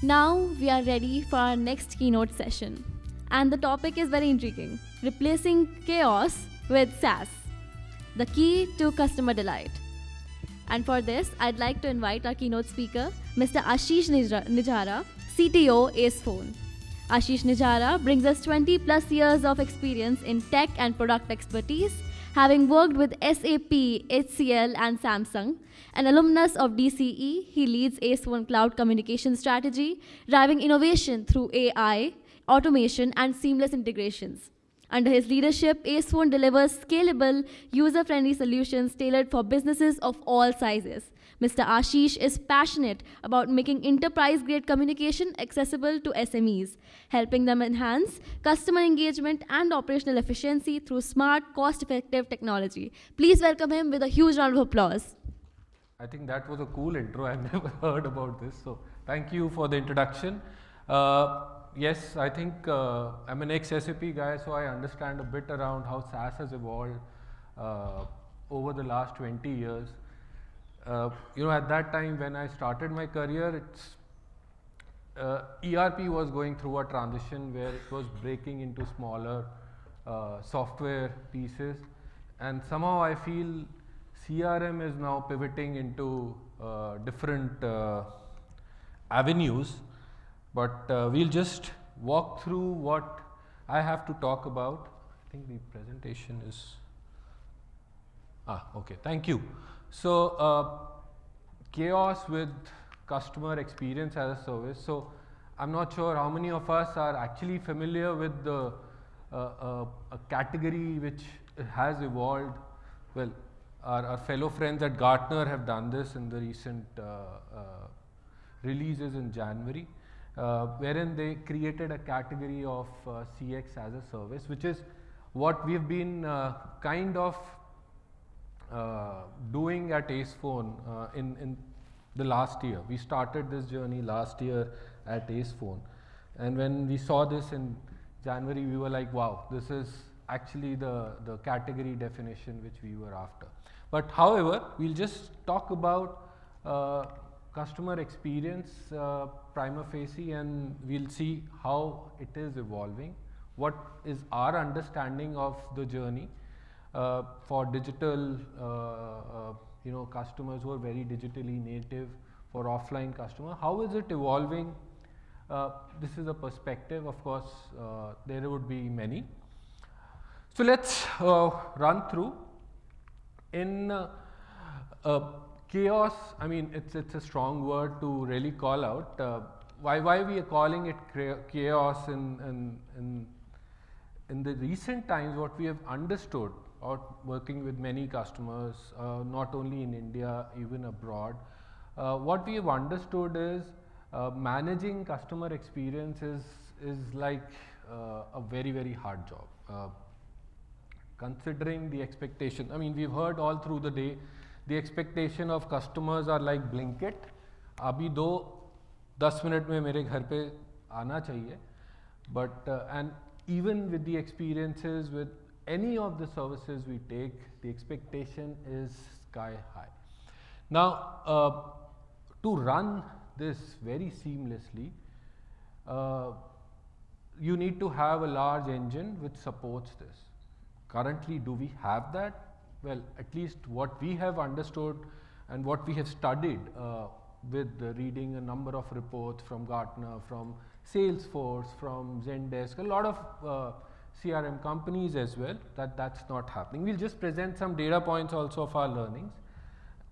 Now we are ready for our next keynote session. And the topic is very intriguing: replacing chaos with SaaS, the key to customer delight. And for this, I'd like to invite our keynote speaker, Mr. Ashish Nijhara, CTO, Acefone. Ashish Nijhara brings us 20 plus years of experience in tech and product expertise, having worked with SAP, HCL, and Samsung. An alumnus of DCE, he leads Acefone Cloud Communication Strategy, driving innovation through AI, automation, and seamless integrations. Under his leadership, Acefone delivers scalable, user-friendly solutions tailored for businesses of all sizes. Mr. Ashish is passionate about making enterprise-grade communication accessible to SMEs, helping them enhance customer engagement and operational efficiency through smart, cost-effective technology. Please welcome him with a huge round of applause. I think that was a cool intro. I've never heard about this. So thank you for the introduction. Yes, I think I'm an ex-SAP guy, so I understand a bit around how SaaS has evolved over the last 20 years. At that time when I started my career, ERP was going through a transition where it was breaking into smaller software pieces, and somehow I feel CRM is now pivoting into different avenues, but we'll just walk through what I have to talk about. I think the presentation is, okay, thank you. So chaos with customer experience as a service. So I'm not sure how many of us are actually familiar with the a category which has evolved. Well, our fellow friends at Gartner have done this in the recent releases in January, wherein they created a category of CX as a service, which is what we've been kind of doing at Acefone in the last year. We started this journey last year at Acefone, and when we saw this in January, we were like, wow, this is actually the category definition which we were after. But however, we'll just talk about customer experience prima facie, and we'll see how it is evolving, what is our understanding of the journey for digital customers who are very digitally native, for offline customer, how is it evolving? This is a perspective, of course, there would be many. So let's run through. In chaos, I mean, it's a strong word to really call out. Why we are calling it chaos in the recent times, what we have understood, or working with many customers, not only in India, even abroad, what we have understood is managing customer experience is like a very hard job. Considering the expectation, I mean, we've heard all through the day, the expectation of customers are like blanket. Abhi 10 minute mein mere ghar pe aana chahiye. But and even with the experiences with any of the services we take, the expectation is sky high. Now, to run this very seamlessly, you need to have a large engine which supports this. Currently, do we have that? Well, at least what we have understood and what we have studied with reading a number of reports from Gartner, from Salesforce, from Zendesk, a lot of CRM companies as well, that's not happening. We'll just present some data points also of our learnings,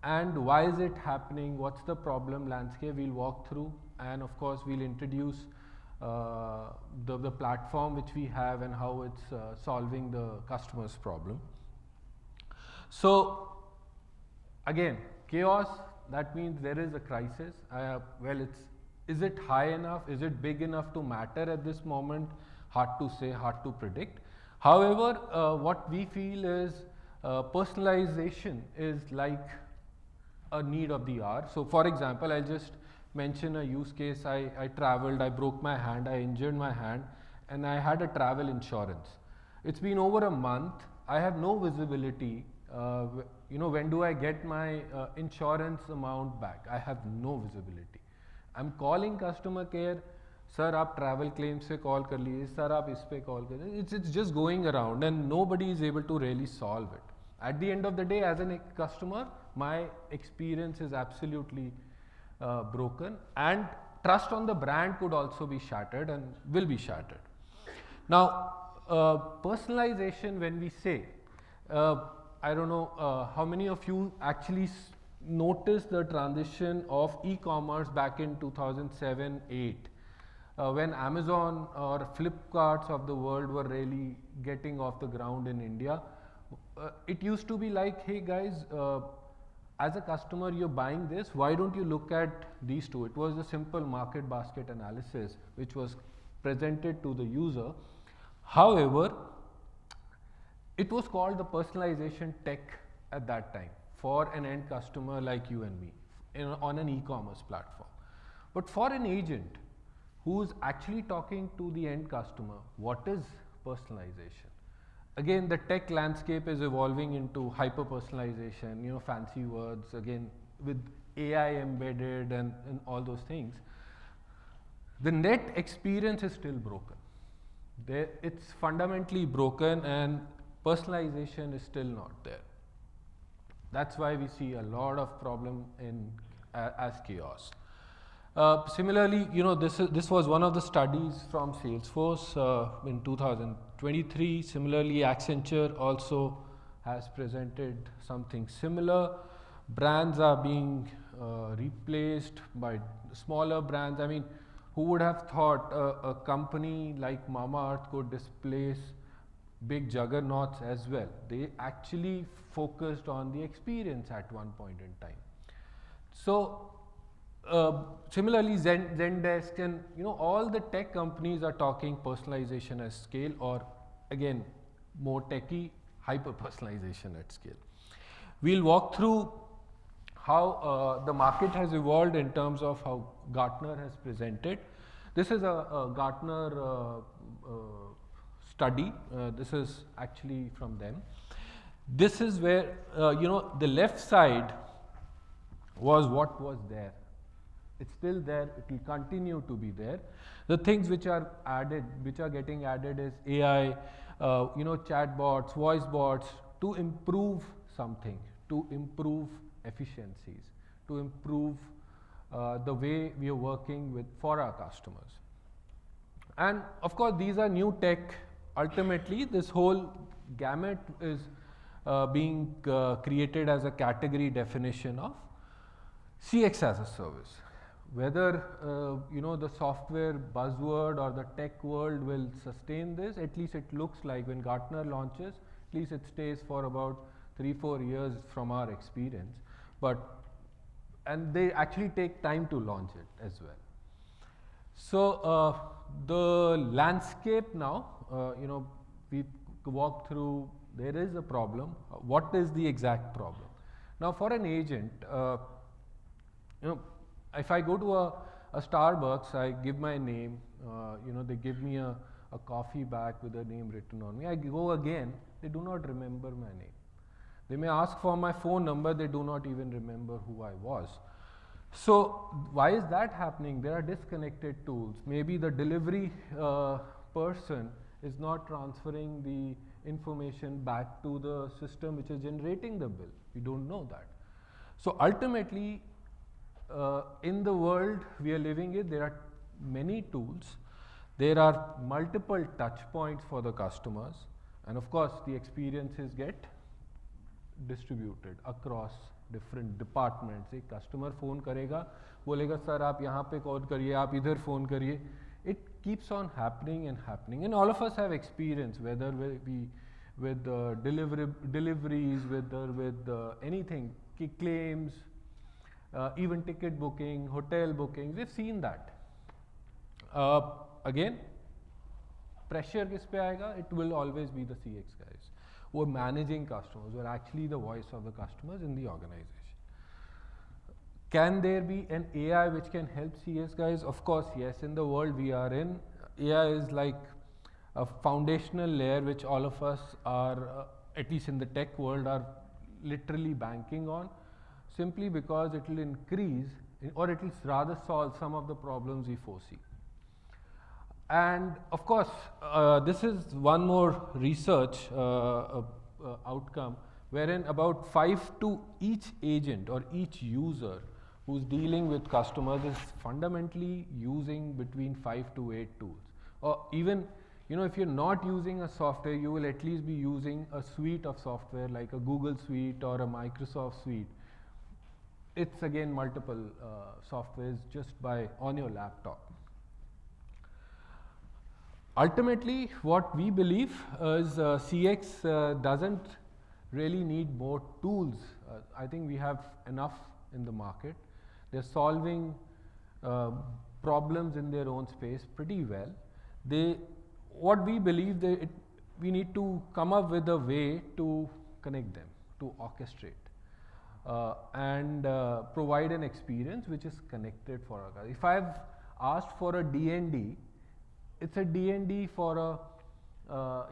and why is it happening, what's the problem landscape we'll walk through, and of course we'll introduce the platform which we have and how it's solving the customer's problem. So again, chaos, that means there is a crisis. Well, is it high enough? Is it big enough to matter at this moment? Hard to say, hard to predict. However, what we feel is personalization is like a need of the hour. So for example, I'll just mention a use case. I traveled, I broke my hand, I injured my hand, and I had a travel insurance. It's been over a month. I have no visibility. When do I get my insurance amount back? I have no visibility. I'm calling customer care, sir आप travel claim से call कर लीजिए, sir आप इस पे call कर लीजिए. It's just going around and nobody is able to really solve it. At the end of the day, as a customer, my experience is absolutely broken, and trust on the brand could also be shattered and will be shattered. Now, personalization, when we say, I don't know how many of you actually noticed the transition of e-commerce back in 2007-8, when Amazon or Flipkarts of the world were really getting off the ground in India. It used to be like, hey guys, as a customer you're buying this, why don't you look at these two? It was a simple market basket analysis which was presented to the user. However, it was called the personalization tech at that time for an end customer like you and me on an e-commerce platform. But for an agent who's actually talking to the end customer, what is personalization? Again, the tech landscape is evolving into hyper personalization, you know, fancy words, again with AI embedded and all those things. The net experience is still broken. It's fundamentally broken and personalization is still not there. That's why we see a lot of problem in as chaos. Similarly, you know, this was one of the studies from Salesforce in 2023. Similarly, Accenture also has presented something similar. Brands are being replaced by smaller brands. I mean, who would have thought a company like Mamaearth could displace big juggernauts as well? They actually focused on the experience at one point in time. So similarly, Zendesk and all the tech companies are talking personalization at scale, or again more techy, hyper personalization at scale. We'll walk through how the market has evolved in terms of how Gartner has presented. This is a Gartner study. This is actually from them. This is where the left side was what was there. It's still there. It will continue to be there. The things which are added, which are getting added, is AI, chatbots, voice bots, to improve something, to improve efficiencies, to improve the way we are working for our customers. And of course, these are new tech. Ultimately, this whole gamut is being created as a category definition of CX as a service. Whether the software buzzword or the tech world will sustain this, at least it looks like when Gartner launches, at least it stays for about 3-4 years from our experience. And they actually take time to launch it as well. So the landscape now, we walked through. There is a problem. What is the exact problem? Now, for an agent, if I go to a Starbucks, I give my name, they give me a coffee bag with a name written on me. I go again, they do not remember my name. They may ask for my phone number, they do not even remember who I was. So why is that happening? There are disconnected tools. Maybe the delivery person is not transferring the information back to the system which is generating the bill. We don't know that. So ultimately, in the world we are living in, there are many tools. There are multiple touch points for the customers, and of course the experiences get distributed across different departments. एक customer phone करेगा, बोलेगा sir आप यहाँ पे call करिए, आप इधर phone करिए. It keeps on happening and happening, and all of us have experience, whether we with deliveries, whether with anything, claims, even ticket booking, hotel bookings. We've seen that. Again, pressure किस पे आएगा? It will always be the CX guys who are managing customers, who are actually the voice of the customers in the organization. Can there be an AI which can help CS guys? Of course, yes. In the world we are in, AI is like a foundational layer which all of us are, at least in the tech world, are literally banking on, simply because it will increase or at least rather solve some of the problems we foresee. And of course, this is one more research outcome wherein about 5 to each agent or each user who's dealing with customers is fundamentally using between 5 to 8 tools. Or even, if you're not using a software, you will at least be using a suite of software like a Google suite or a Microsoft suite. It's again multiple softwares just on your laptop. Ultimately, what we believe is CX doesn't really need more tools. I think we have enough in the market. They're solving problems in their own space pretty well. What we believe we need to come up with a way to connect them, to orchestrate, and provide an experience which is connected for our guys. If I've asked for a D&D, it's a D&D for a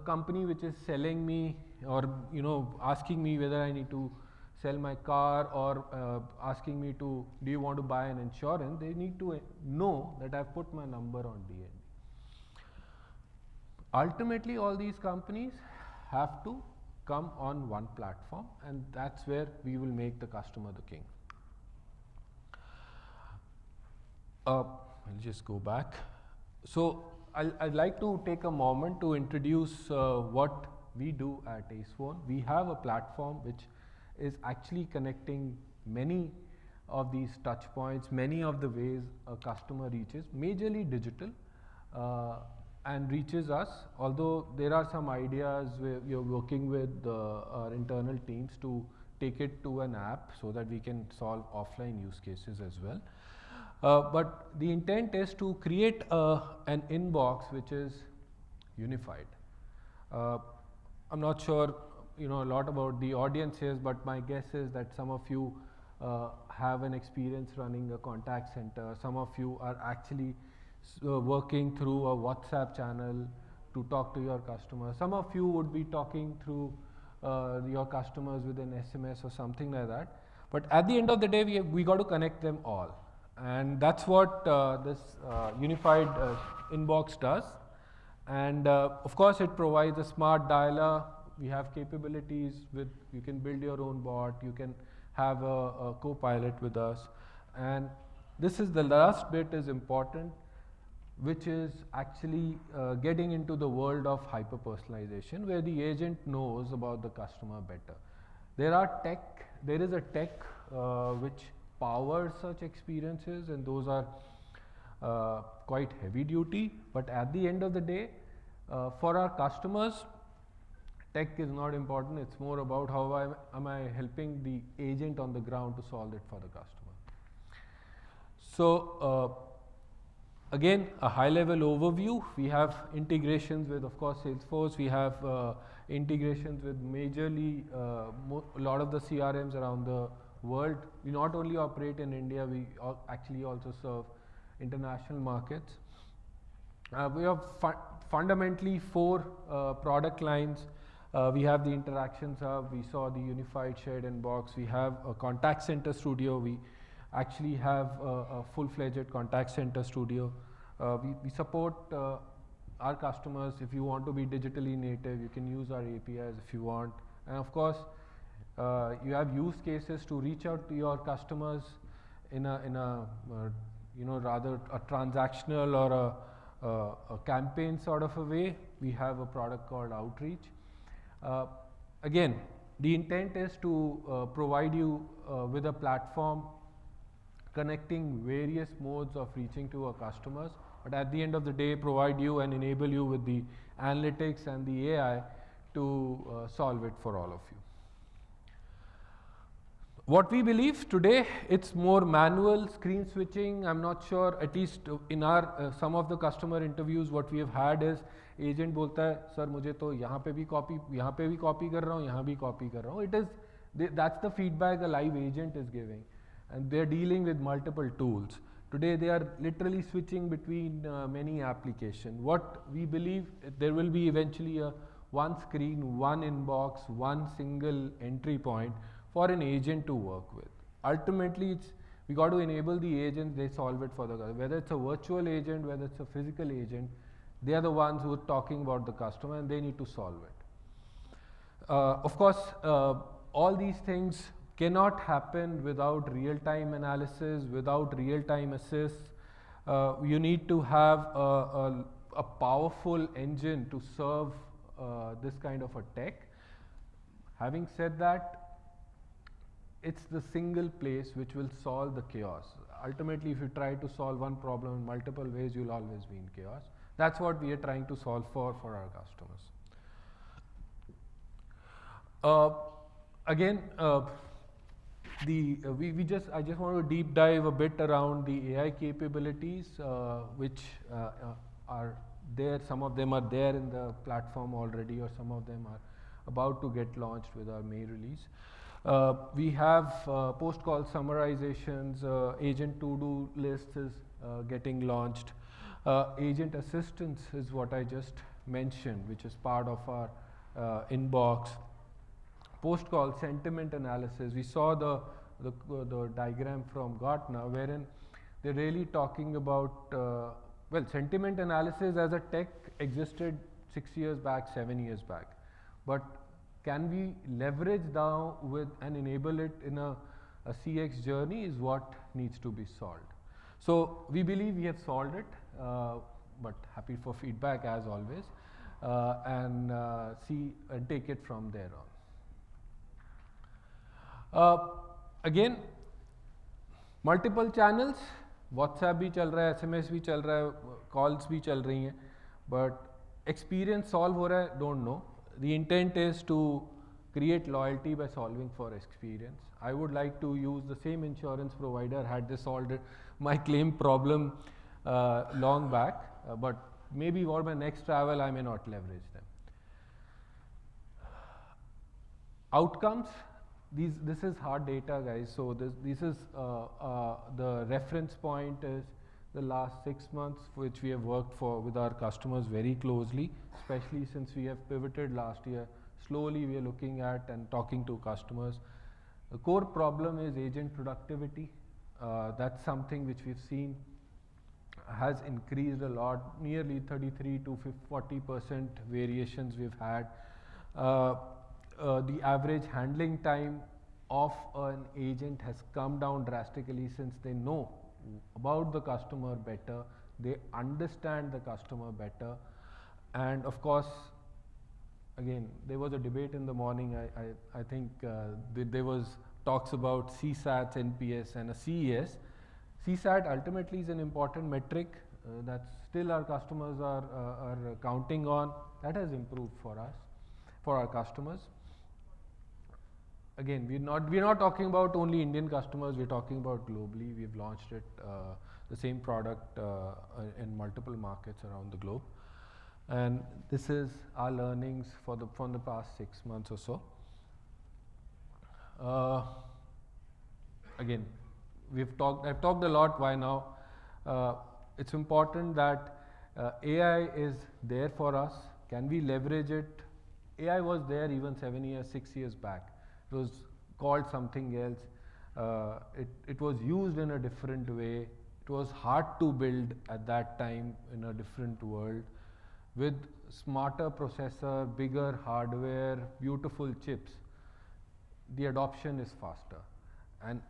company which is selling me or asking me whether I need to sell my car or asking me do you want to buy an insurance. They need to know that I've put my number on D&D. Ultimately, all these companies have to come on one platform, and that's where we will make the customer the king. I'll just go back. So I'd like to take a moment to introduce what we do at Acefone. We have a platform which is actually connecting many of these touch points, many of the ways a customer reaches, majorly digital, and reaches us. Although there are some ideas where we are working with our internal teams to take it to an app so that we can solve offline use cases as well. But the intent is to create an inbox which is unified. I'm not sure a lot about the audience here, but my guess is that some of you have an experience running a contact center. Some of you are actually working through a WhatsApp channel to talk to your customers. Some of you would be talking through your customers with an SMS or something like that. But at the end of the day, we got to connect them all. And that's what this unified inbox does. And of course, it provides a smart dialer. We have capabilities you can build your own bot, you can have a co-pilot with us. And this is the last bit is important, which is actually getting into the world of hyper-personalization, where the agent knows about the customer better. There is a tech which powers such experiences, and those are quite heavy duty. But at the end of the day, for our customers, tech is not important. It's more about how am I helping the agent on the ground to solve it for the customer. So again, a high level overview. We have integrations with, of course, Salesforce. We have integrations with majorly a lot of the CRMs around the world. We not only operate in India, we actually also serve international markets. We have fundamentally 4 product lines. We have the Interactions Hub, we saw the Unified Shared Inbox, we have a Contact Center Studio, we actually have a full-fledged Contact Center Studio. We support our customers. If you want to be digitally native, you can use our APIs if you want. And of course, you have use cases to reach out to your customers in a rather a transactional or a campaign sort of a way. We have a product called Outreach. Again, the intent is to provide you with a platform connecting various modes of reaching to our customers, but at the end of the day, provide you and enable you with the analytics and the AI to solve it for all of you. What we believe today, it's more manual screen switching. I'm not sure, at least in our some of the customer interviews, what we have had is agent बोलता है sir मुझे तो यहाँ पे भी copy कर रहा हूँ, यहाँ भी copy कर रहा हूँ. It is that's the feedback a live agent is giving, and they're dealing with multiple tools. Today they are literally switching between many applications. What we believe, there will be eventually a one screen, one inbox, one single entry point for an agent to work with. ultimately we got to enable the agents, they solve it for the customer. Whether it's a virtual agent, whether it's a physical agent, they are the ones who are talking about the customer and they need to solve it. Of course, all these things cannot happen without real-time analysis, without real-time assist. You need to have a powerful engine to serve this kind of a tech. Having said that, it's the single place which will solve the chaos. Ultimately, if you try to solve one problem in multiple ways, you'll always be in chaos. That's what we are trying to solve for our customers. Again, I just want to deep dive a bit around the AI capabilities, which are there. Some of them are there in the platform already, or some of them are about to get launched with our May release. We have post-call summarizations, agent to-do list is getting launched. Agent assistance is what I just mentioned, which is part of our inbox. Post-call sentiment analysis. We saw the diagram from Gartner, wherein they're really talking about, well, sentiment analysis as a tech existed 6 years back, 7 years back. But can we leverage now with and enable it in a CX journey is what needs to be solved. So we believe we have solved it, but happy for feedback as always, and see and take it from there on. Again, multiple channels, WhatsApp भी चल रहा है, SMS भी चल रहा है, calls भी चल रही हैं, but experience solve हो रहा है, don't know. The intent is to create loyalty by solving for experience. I would like to use the same insurance provider had they solved my claim problem long back, but maybe for my next travel I may not leverage them. Outcomes, this is hard data, guys. So this is the reference point is the last 6 months, which we have worked with our customers very closely, especially since we have pivoted last year. Slowly we are looking at and talking to customers. The core problem is agent productivity. That's something which we've seen has increased a lot, nearly 33 to 40% variations we've had. The average handling time of an agent has come down drastically since they know about the customer better, they understand the customer better, and of course, again, there was a debate in the morning. I think there was talks about CSAT, NPS, and a CES. CSAT ultimately is an important metric that still our customers are counting on. That has improved for us, for our customers. Again, we're not talking about only Indian customers. We're talking about globally. We've launched it, the same product in multiple markets around the globe. And this is our learnings from the past 6 months or so. Again, I've talked a lot. Why now? It's important that AI is there for us. Can we leverage it? AI was there even 6 years back. It was called something else. It was used in a different way. It was hard to build at that time in a different world. With smarter processor, bigger hardware, beautiful chips, the adoption is faster. And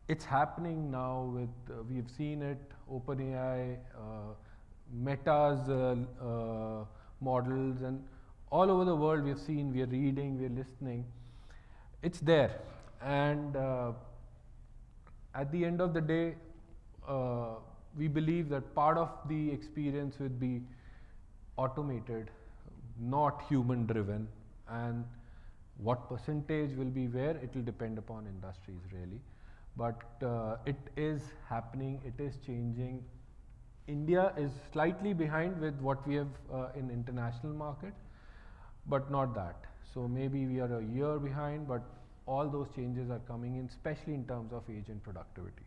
it's happening now with, we've seen it, OpenAI, Meta's models, and all over the world we've seen, we're reading, we're listening. It's there. And at the end of the day, we believe that part of the experience would be automated, not human driven, and what percentage will be where, it will depend upon industries really, but it is happening, it is changing. India is slightly behind with what we have in international market, but not that. So maybe we are a year behind, but all those changes are coming in, especially in terms of agent productivity.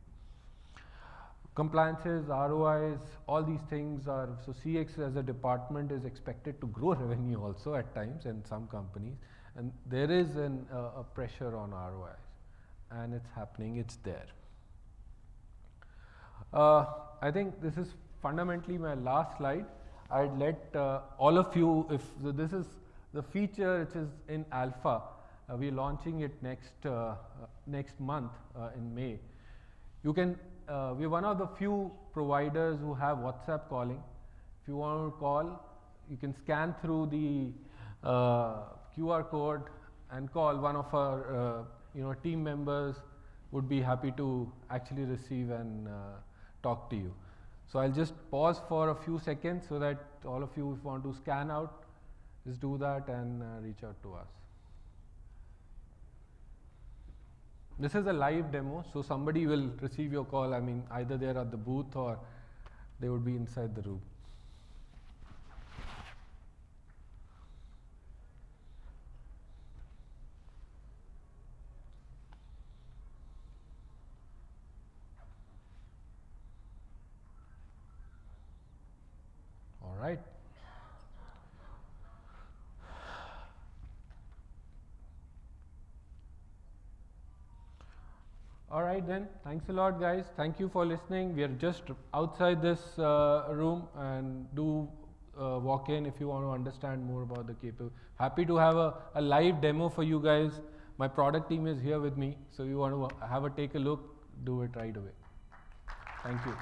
Compliances, ROIs, all these things are, so CX as a department is expected to grow revenue also at times in some companies, and there is a pressure on ROIs. and it's happening, it's there. I think this is fundamentally my last slide. I'd let all of you, if this is the feature which is in alpha, we're launching it next month in May. You can, we're one of the few providers who have WhatsApp calling. If you want to call, you can scan through the QR code and call. One of our team members would be happy to actually receive and talk to you. So I'll just pause for a few seconds so that all of you, if you want to scan out, just do that and reach out to us. This is a live demo, so somebody will receive your call. I mean, either they're at the booth or they would be inside the room. All right. All right then, thanks a lot guys. Thank you for listening. We are just outside this room, and do walk in if you want to understand more about the capability. Happy to have a live demo for you guys. My product team is here with me, so you want to take a look, do it right away. Thank you.